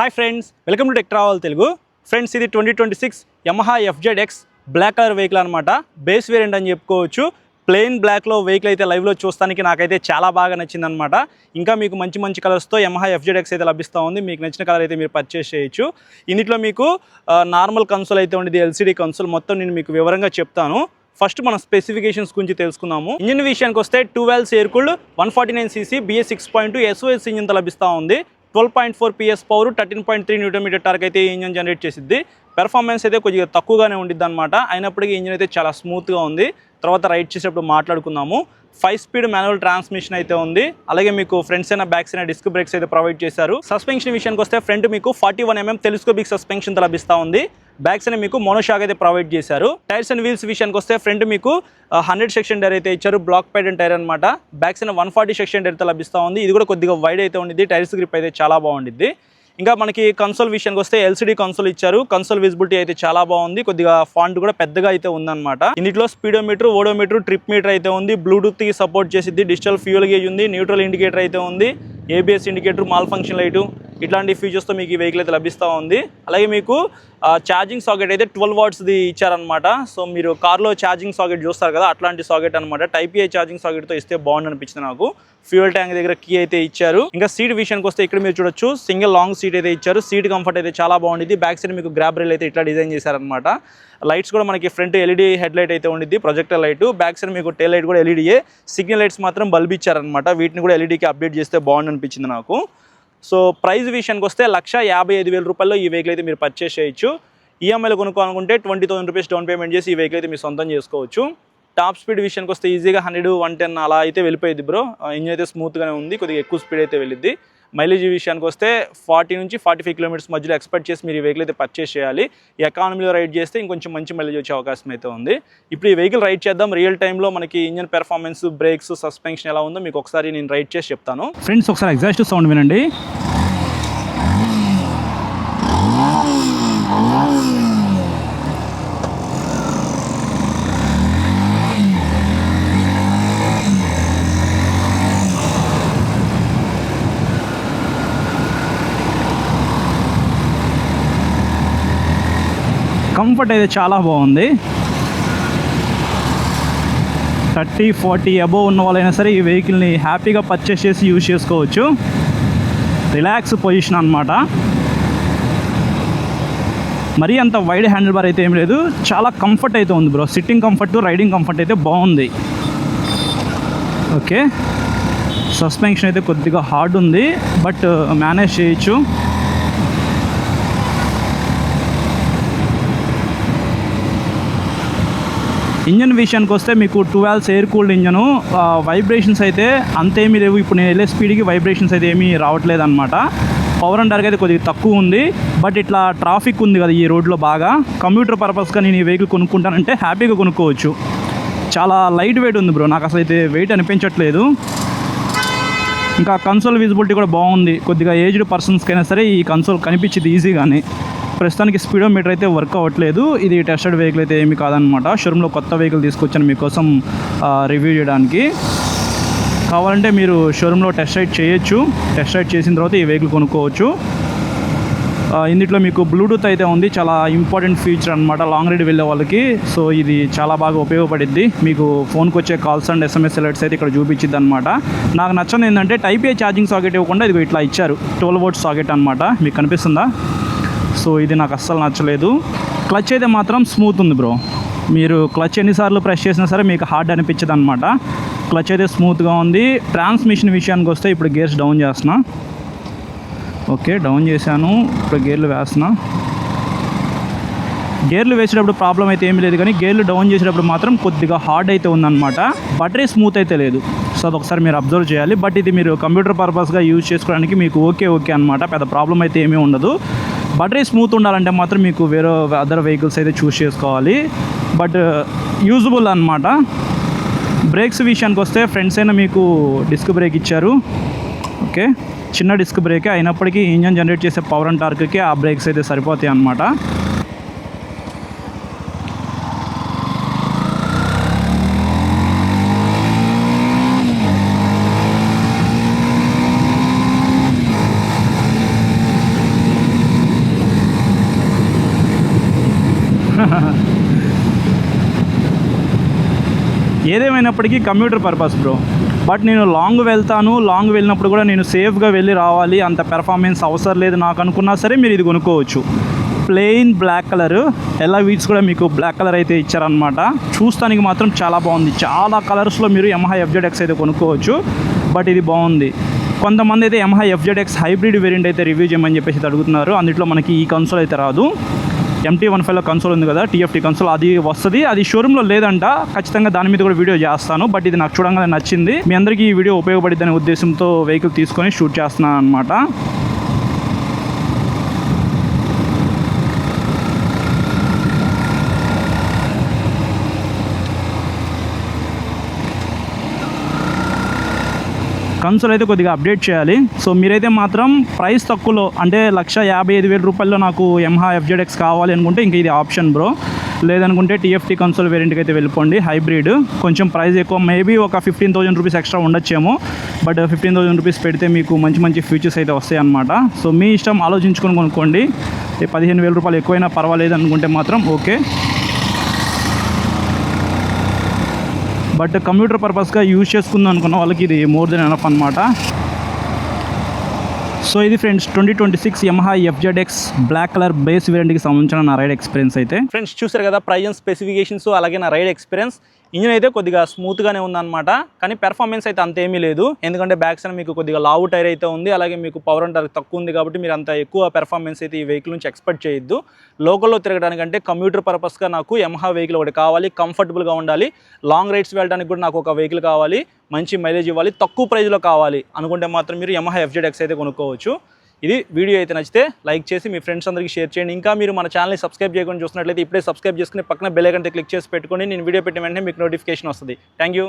Hi friends, welcome to tech travel Telugu. Friends, ఇది 2026 Yamaha FZX black colour vehicle అనమాట. Base variant అని చెప్పుకోవచ్చు. Plain బ్లాక్లో వెహికల్ అయితే లైవ్లో చూస్తానికి నాకైతే చాలా బాగా నచ్చిందనమాట. ఇంకా మీకు మంచి మంచి కలర్స్తో యమహా FZX అయితే లభిస్తూ ఉంది. మీకు నచ్చిన కలర్ అయితే మీరు పర్చేస్ చేయొచ్చు. ఇందులో మీకు నార్మల్ కన్సోల్ అయితే ఉండేది, LCD కన్సోల్. మొత్తం నేను మీకు వివరంగా చెప్తాను. ఫస్ట్ మనం స్పెసిఫికేషన్స్ గురించి తెలుసుకుందాము. ఇంజిన్ విషయానికి వస్తే 2 valves air cooled 149cc BS 6.2 SOS ఇంజిన్తో లభిస్తూ ఉంది. 12.4 PS పవర్, 13.3 Nm టార్క్ అయితే ఈ ఇంజిన్ జనరేట్ చేసిద్ది. పెర్ఫార్మెన్స్ అయితే కొద్దిగా తక్కువగానే ఉండిద్ది అనమాట. అయినప్పటికీ ఇంజిన్ అయితే చాలా స్మూత్గా ఉంది. తర్వాత రైడ్ చేసేటప్పుడు మాట్లాడుకుందాము. 5 స్పీడ్ మాన్యువల్ ట్రాన్స్మిషన్ అయితే ఉంది. అలాగే మీకు ఫ్రంట్స్ అయినా బ్యాక్స్ అయినా డిస్క్ బ్రేక్స్ అయితే ప్రొవైడ్ చేశారు. సస్పెన్షన్ విషయానికి వస్తే ఫ్రంట్ మీకు 41 mm టెలిస్కోపిక్ సస్పెన్షన్తో లభిస్తూ ఉంది. బ్యాక్స్ అయినా మీకు మోనోషాక్ అయితే ప్రొవైడ్ చేశారు. టైర్స్ అండ్ వీల్స్ విషయానికి వస్తే ఫ్రంట్ మీకు 100 సెక్షన్ టైర్ అయితే ఇచ్చారు. బ్లాక్ ప్యాటర్న్ టైర్ అనమాట. బ్యాక్స్ అయినా 140 సెక్షన్ టైర్ అయితే లభిస్తూ ఉంది. ఇది కూడా కొద్దిగా వైడ్ అయితే ఉండిద్ది. టైర్స్ గ్రిప్ అయితే చాలా బాగుండిద్ది. ఇంకా మనకి కన్సోల్ విషయానికి వస్తే LCD కన్సోల్ ఇచ్చారు. కన్సోల్ విజిబిలిటీ అయితే చాలా బాగుంది. కొద్దిగా ఫాంట్ కూడా పెద్దగా అయితే ఉందన్నమాట. ఇందులో స్పీడోమీటర్, ఓడోమీటర్, ట్రిప్ మీటర్ అయితే ఉంది. బ్లూటూత్ కి సపోర్ట్ చేసిద్ది. డిజిటల్ ఫ్యూయల్ గేజ్ ఉంది. న్యూట్రల్ ఇండికేటర్ అయితే ఉంది. ABS indicator, mall function light, ఇట్లాంటి ఫీచర్స్తో మీకు ఈ వెహికల్ అయితే లభిస్తూ ఉంది. అలాగే మీకు ఛార్జింగ్ సాకెట్ అయితే 12 వాట్స్ది ఇచ్చారనమాట. సో మీరు కార్లో ఛార్జింగ్ సాకెట్ చూస్తారు కదా, అట్లాంటి సాకెట్ అనమాట. Type A ఛార్జింగ్ సాకెట్తో ఇస్తే బాగుంది అనిపించింది నాకు. ఫ్యూయల్ ట్యాంక్ దగ్గర కీ అయితే ఇచ్చారు. ఇంకా సీట్ విషయానికి వస్తే ఇక్కడ మీరు చూడొచ్చు, సింగిల్ లాంగ్ సీట్ అయితే ఇచ్చారు. సీట్ కంఫర్ట్ అయితే చాలా బాగుంది. బ్యాక్ సైడ్ మీకు గ్రాబ్ రైల్ అయితే ఇట్లా డిజైన్ చేశారనమాట. లైట్స్ కూడా మనకి ఫ్రంట్ LED హెడ్ లైట్ అయితే ఉండిద్ది, ప్రొజెక్టర్ లైట్. బ్యాక్ సైడ్ మీకు టైల్ లైట్ కూడా LED. సిగ్నల్ లైట్స్ మాత్రం బల్బ్ ఇచ్చారనమాట. వీటిని కూడా LEDకి అప్డేట్ చేస్తే బాగుంది అనిపించింది నాకు. సో ప్రైస్ విషయానికి వస్తే 1,55,000 రూపాయల్లో ఈ వెహికల్ అయితే మీరు పర్చేస్ చేయొచ్చు. EMIలో కొనుక్కోవాలనుకుంటే 20,000 రూపీస్ డౌన్ పేమెంట్ చేసి ఈ వెహికల్ అయితే మీరు సొంతం చేసుకోవచ్చు. టాప్ స్పీడ్ విషయానికి వస్తే ఈజీగా 100, 110 అలా అయితే వెళ్ళిపోయింది బ్రో. ఇంజిన్ అయితే స్మూత్గానే ఉంది. కొద్దిగా ఎక్కువ స్పీడ్ అయితే వెళ్ళిద్ది. మైలేజ్ విషయానికి వస్తే 40 నుంచి 45 కిలోమీటర్స్ మధ్యలో ఎక్స్పెక్ట్ చేసి మీరు ఈ వెహికల్ అయితే పర్చేస్ చేయాలి. ఈ ఎకానమీలో రైడ్ చేస్తే ఇంకొంచెం మంచి మైలేజ్ వచ్చే అవకాశం అయితే ఉంది. ఇప్పుడు ఈ వెహికల్ రైడ్ చేద్దాం. రియల్ టైంలో మనకి ఇంజిన్ పెర్ఫార్మెన్స్, బ్రేక్స్, సస్పెన్షన్ ఎలా ఉందో మీకు ఒకసారి నేను రైడ్ చేసి చెప్తాను. ఫ్రెండ్స్, ఒకసారి ఎగ్జాస్ట్ సౌండ్ వినండి. కంఫర్ట్ అయితే చాలా బాగుంది. 30-40 అబోవ్ ఉన్న వాళ్ళైనా సరే ఈ వెహికల్ని హ్యాపీగా పర్చేస్ చేసి యూజ్ చేసుకోవచ్చు. రిలాక్స్ పొజిషన్ అనమాట. మరీ అంత వైడ్ హ్యాండిల్ బార్ అయితే ఏం లేదు. చాలా కంఫర్ట్ అయితే ఉంది bro. Sitting comfort, riding comfort అయితే బాగుంది. ఓకే, సస్పెన్షన్ అయితే కొద్దిగా హార్డ్ ఉంది, బట్ మేనేజ్ చేయొచ్చు. ఇంజన్ విషయానికి వస్తే మీకు 2 valves air cooled engine. Vibrations అయితే అంతేమీ లేవు. ఇప్పుడు నేను వెళ్ళే స్పీడ్కి వైబ్రేషన్స్ అయితే ఏమీ రావట్లేదు అనమాట. పవర్ అండ్ టార్క్ అయితే కొద్దిగా తక్కువ ఉంది. బట్ ఇట్లా ట్రాఫిక్ ఉంది కదా ఈ రోడ్లో, బాగా కమ్యూటర్ పర్పస్గా నేను ఈ వెహికల్ కొనుక్కుంటానంటే హ్యాపీగా కొనుక్కోవచ్చు. చాలా లైట్ వెయిట్ ఉంది బ్రో. నాకు అసలు అయితే వెయిట్ అనిపించట్లేదు. ఇంకా కన్సోల్ విజిబిలిటీ కూడా బాగుంది. కొద్దిగా ఏజ్డ్ పర్సన్స్కైనా సరే ఈ కన్సోల్ కనిపించింది ఈజీగానే. ప్రస్తుతానికి స్పీడోమీటర్ అయితే వర్క్ అవ్వట్లేదు. ఇది టెస్టెడ్ వెహికల్ అయితే ఏమీ కాదనమాట. షోరూంలో కొత్త వెహికల్ తీసుకొచ్చాను మీకోసం రివ్యూ చేయడానికి. కావాలంటే మీరు షోరూంలో టెస్ట్ రైడ్ చేయొచ్చు. టెస్ట్ రైడ్ చేసిన తర్వాత ఈ వెహికల్ కొనుక్కోవచ్చు. ఇందులో మీకు బ్లూటూత్ అయితే ఉంది. చాలా ఇంపార్టెంట్ ఫీచర్ అనమాట లాంగ్ రైడ్ వెళ్ళే వాళ్ళకి. సో ఇది చాలా బాగా ఉపయోగపడిద్ది. మీకు ఫోన్కి వచ్చే కాల్స్ అండ్ SMS అలర్ట్స్ అయితే ఇక్కడ చూపించిద్ది అనమాట. నాకు నచ్చని ఏంటంటే Type A ఛార్జింగ్ సాకెట్ ఇవ్వకుండా ఇది ఇట్లా ఇచ్చారు. 12 volts సాకెట్ అనమాట. మీకు కనిపిస్తుందా? సో ఇది నాకు అస్సలు నచ్చలేదు. క్లచ్ అయితే మాత్రం స్మూత్ ఉంది బ్రో. మీరు క్లచ్ ఎన్నిసార్లు ప్రెస్ చేసినా సరే మీకు హార్డ్ అనిపించదు అనమాట. క్లచ్ అయితే స్మూత్గా ఉంది. ట్రాన్స్మిషన్ విషయానికి వస్తే ఇప్పుడు గేర్స్ డౌన్ చేస్తున్నా. ఓకే, డౌన్ చేశాను. ఇప్పుడు గేర్లు వేస్తున్నా. గేర్లు వేసేటప్పుడు ప్రాబ్లం అయితే ఏమీ లేదు, కానీ గేర్లు డౌన్ చేసేటప్పుడు మాత్రం కొద్దిగా హార్డ్ అయితే ఉందన్నమాట. బటరీ స్మూత్ అయితే లేదు. సో అది ఒకసారి మీరు అబ్జర్వ్ చేయాలి. బట్ ఇది మీరు కంప్యూటర్ పర్పస్గా యూజ్ చేసుకోవడానికి మీకు ఓకే అనమాట. పెద్ద ప్రాబ్లం అయితే ఏమీ ఉండదు. బటరీ స్మూత్ ఉండాలంటే మాత్రం మీకు వేరే అదర్ వెహికల్స్ అయితే చూస్ చేసుకోవాలి. బట్ యూజబుల్ అనమాట. బ్రేక్స్ విషయానికి వస్తే ఫ్రంట్స్ అయినా మీకు డిస్క్ బ్రేక్ ఇచ్చారు. ఓకే, చిన్న డిస్క్ బ్రేకే అయినప్పటికీ ఇంజన్ జనరేట్ చేసే పవర్ అండ్ టార్క్కి ఆ బ్రేక్స్ అయితే సరిపోతాయి అన్నమాట. ఏదేమైనప్పటికీ కమ్యూటర్ పర్పస్ బ్రో. బట్ నేను లాంగ్ వెళ్తాను, లాంగ్ వెళ్ళినప్పుడు కూడా నేను సేఫ్గా వెళ్ళి రావాలి, అంత పెర్ఫార్మెన్స్ అవసరం లేదు నాకు అనుకున్నా సరే మీరు ఇది కొనుక్కోవచ్చు. ప్లెయిన్ బ్లాక్ కలర్, ఎలా వీట్స్ కూడా మీకు బ్లాక్ కలర్ అయితే ఇచ్చారనమాట. చూస్తానికి మాత్రం చాలా బాగుంది. చాలా కలర్స్లో మీరు యమహా FZX అయితే కొనుక్కోవచ్చు. బట్ ఇది బాగుంది. కొంతమంది అయితే యమహా FZX హైబ్రిడ్ వేరియంట్ అయితే రివ్యూ చేయమని చెప్పేసి అడుగుతున్నారు. అందులో మనకి ఈ కన్సోల్ అయితే రాదు. MT-15లో కన్సోల్ ఉంది కదా, TFT కన్సోల్, అది వస్తుంది. అది షోరూంలో లేదంట. ఖచ్చితంగా దాని మీద కూడా వీడియో చేస్తాను. బట్ ఇది నాకు చూడంగానే నచ్చింది. మీ అందరికీ ఈ వీడియో ఉపయోగపడిద్దనే ఉద్దేశంతో వెహికల్ తీసుకొని షూట్ చేస్తున్నాను అనమాట. కన్సోల్ అయితే కొద్దిగా అప్డేట్ చేయాలి. సో మీరైతే మాత్రం ప్రైస్ తక్కువలో అంటే 1,55,000 రూపాయల్లో నాకు యమహా FZX కావాలి అనుకుంటే ఇంక ఇది ఆప్షన్ బ్రో. లేదనుకుంటే TFT కన్సోల్ వేరియంట్కి అయితే వెళ్ళిపోండి. హైబ్రిడ్ కొంచెం ప్రైస్ ఎక్కువ, మేబీ ఒక 15,000 రూపీస్ ఎక్స్ట్రా ఉండొచ్చేమో. బట్ 15,000 రూపీస్ పెడితే మీకు మంచి మంచి ఫీచర్స్ అయితే వస్తాయి అన్నమాట. సో మీ ఇష్టం, ఆలోచించుకొని కొనుక్కోండి. 15,000 రూపాయలు ఎక్కువైనా పర్వాలేదు అనుకుంటే మాత్రం ఓకే. బట్ కంప్యూటర్ పర్పస్గా యూజ్ చేసుకుందాం అనుకున్న వాళ్ళకి ఇది మోర్ దెన్ ఎనఫ్ అనమాట. సో ఇది friends 2026 Yamaha FZX black colour base వేరియంట్కి సంబంధించిన నా రైడ్ ఎక్స్పీరియన్స్ అయితే. ఫ్రెండ్స్ చూసారు కదా ప్రైస్ అండ్ స్పెసిఫికేషన్స్, అలాగే నా రైడ్ ఎక్స్పీరియన్స్. ఇంజిన్ అయితే కొద్దిగా స్మూత్గానే ఉందన్నమాట, కానీ పెర్ఫార్మెన్స్ అయితే అంతేమీ లేదు. ఎందుకంటే బ్యాక్ సైడ్ మీకు కొద్దిగా లావు టైర్ అయితే ఉంది, అలాగే మీకు పవర్ అండ్ టార్క్ తక్కువ ఉంది. కాబట్టి మీరు అంత ఎక్కువ పెర్ఫార్మెన్స్ అయితే ఈ వెహికల్ నుంచి ఎక్స్పెక్ట్ చేయొద్దు. లోకల్లో తిరగడానికంటే కమ్యూటర్ పర్పస్గా నాకు యమహా వెహికల్ ఒకటి కావాలి, కంఫర్టబుల్గా ఉండాలి, లాంగ్ రైడ్స్ వెళ్ళడానికి కూడా నాకు ఒక వెహికల్ కావాలి, మంచి మైలేజ్ ఇవ్వాలి, తక్కువ ప్రైస్లో కావాలి అనుకుంటే మాత్రం మీరు యమహా FZX అయితే కొనుక్కోవచ్చు. ఇది వీడియో అయితే నచ్చితే లైక్ చేసి మీ ఫ్రెండ్స్ అందరికీ షేర్ చేయండి. ఇంకా మీరు మన ఛానల్ని సబ్స్క్రైబ్ చేయకుండా చూసినట్లయితే ఇప్పుడే సబ్స్క్రైబ్ చేసుకుని పక్కన బెల్ ఐకాన్ క్లిక్ చేసి పెట్టుకోండి. నేను వీడియో పెట్టిన వెంటనే మీకు నోటిఫికేషన్ వస్తుంది. Thank you.